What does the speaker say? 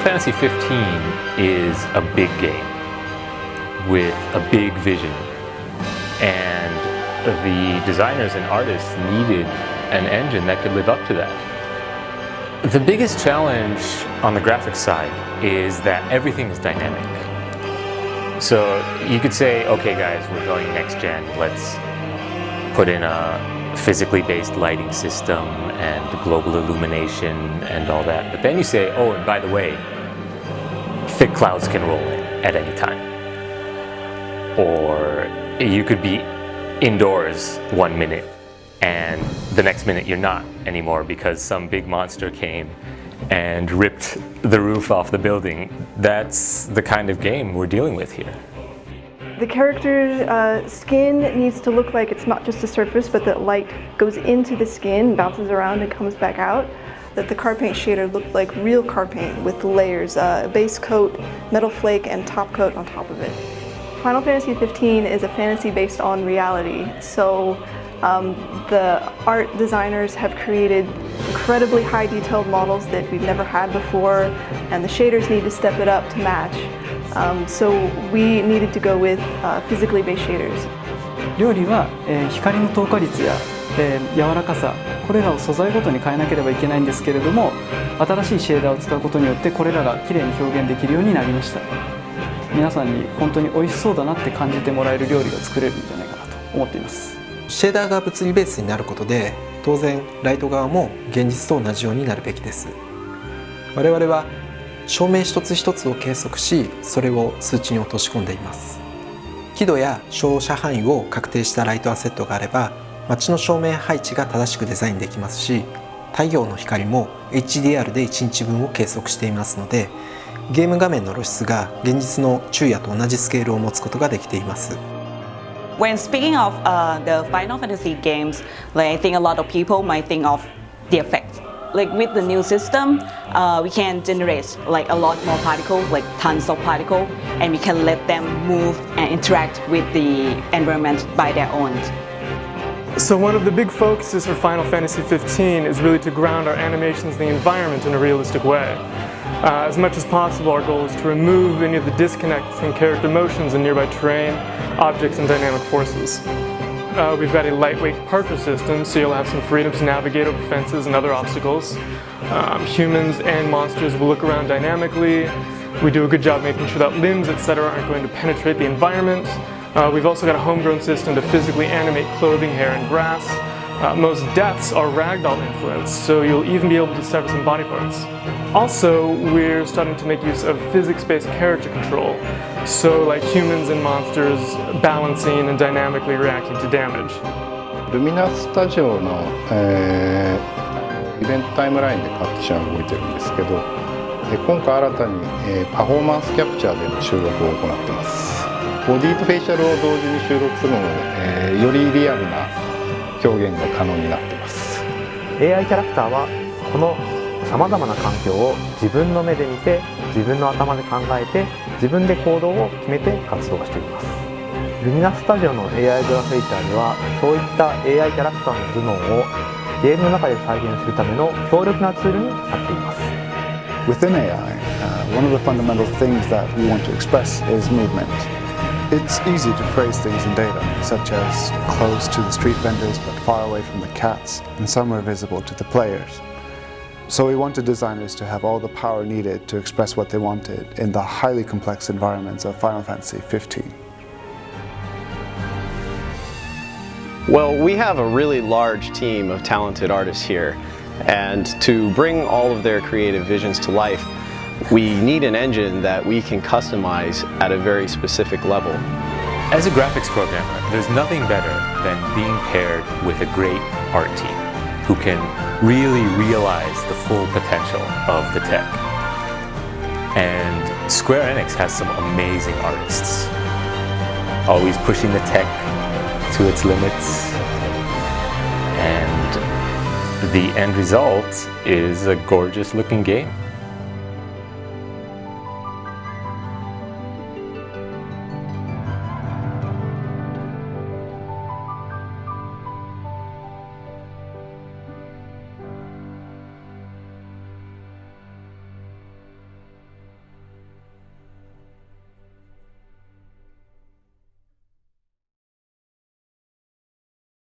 Fantasy 15 is a big game with a big vision, and the designers and artists needed an engine that could live up to that. The biggest challenge on the graphics side is that everything is dynamic. So you could say, okay guys, we're going next gen, let's put in a physically based lighting system and global illumination and all that. But then you say, oh, and by the way, thick clouds can roll in at any time. Or you could be indoors 1 minute and the next minute you're not anymore because some big monster came and ripped the roof off the building. That's the kind of game we're dealing with here. The character's skin needs to look like it's not just a surface, but that light goes into the skin, bounces around and comes back out. That the car paint shader looked like real car paint with layers, base coat, metal flake, and top coat on top of it. Final Fantasy 15 is a fantasy based on reality, so the art designers have created incredibly high detailed models that we've never had before, and the shaders need to step it up to match. So we needed to go with physically based shaders. 料理は、光の透過率や、柔らかさ、これらを素材ごとに変えなければいけないんですけれども、新しいシェーダーを使うことによってこれらがきれいに表現できるようになりました。皆さんに本当に美味しそうだなって感じてもらえる料理が作れるんじゃないかなと思っています。シェーダーが物理ベースになることで、当然ライト側も現実と同じようになるべきです。我々は照明一つ一つを計測し、それを数値に落とし込んでいます。輝度や照射範囲を確定したライトアセットがあれば、街の照明配置が正しくデザインできますし、太陽の光も HDR で1日分を計測していますので、ゲーム画面の露出が現実の昼夜と同じスケールを持つことができています。When speaking of the Final Fantasy games, I think a lot of people might think of the effect. Like with the new system, we can generate a lot more particles, like tons of particles, and we can let them move and interact with the environment by their own. So one of the big focuses for Final Fantasy 15 is really to ground our animations in the environment in a realistic way. As much as possible, our goal is to remove any of the disconnect between character motions and nearby terrain, objects, and dynamic forces. We've got a lightweight parkour system, so you'll have some freedom to navigate over fences and other obstacles. Humans and monsters will look around dynamically. We do a good job making sure that limbs, etc. aren't going to penetrate the environment. We've also got a homegrown system to physically animate clothing, hair, and grass. Most deaths are ragdoll influenced, so you'll even be able to sever some body parts. Also, we're starting to make use of physics-based character control, so like humans and monsters balancing and dynamically reacting to damage. ルミナスタジオの、イベントタイムラインでカットシーンが動いてるんですけど、今回新たに、パフォーマンスキャプチャーでの収録を行っています。ボディとフェイシャルを同時に収録するので、よりリアルな表現が可能になっています。 AI キャラクターはこのさまざまな環境を自分の目で見て、自分の頭で考えて、自分で行動を決めて活動しています。ルミナスタジオの AI グラフェイターでは、そういった AI キャラクターの頭脳をゲームの中で再現するための強力なツールになっています。 Within AI, one of the fundamental things that we want to express is movement. It's easy to phrase things in data, such as close to the street vendors but far away from the cats, and somewhere visible to the players. So we wanted designers to have all the power needed to express what they wanted in the highly complex environments of Final Fantasy 15. Well, we have a really large team of talented artists here, and to bring all of their creative visions to life, we need an engine that we can customize at a very specific level. As a graphics programmer, there's nothing better than being paired with a great art team who can really realize the full potential of the tech. And Square Enix has some amazing artists, always pushing the tech to its limits, and the end result is a gorgeous looking game.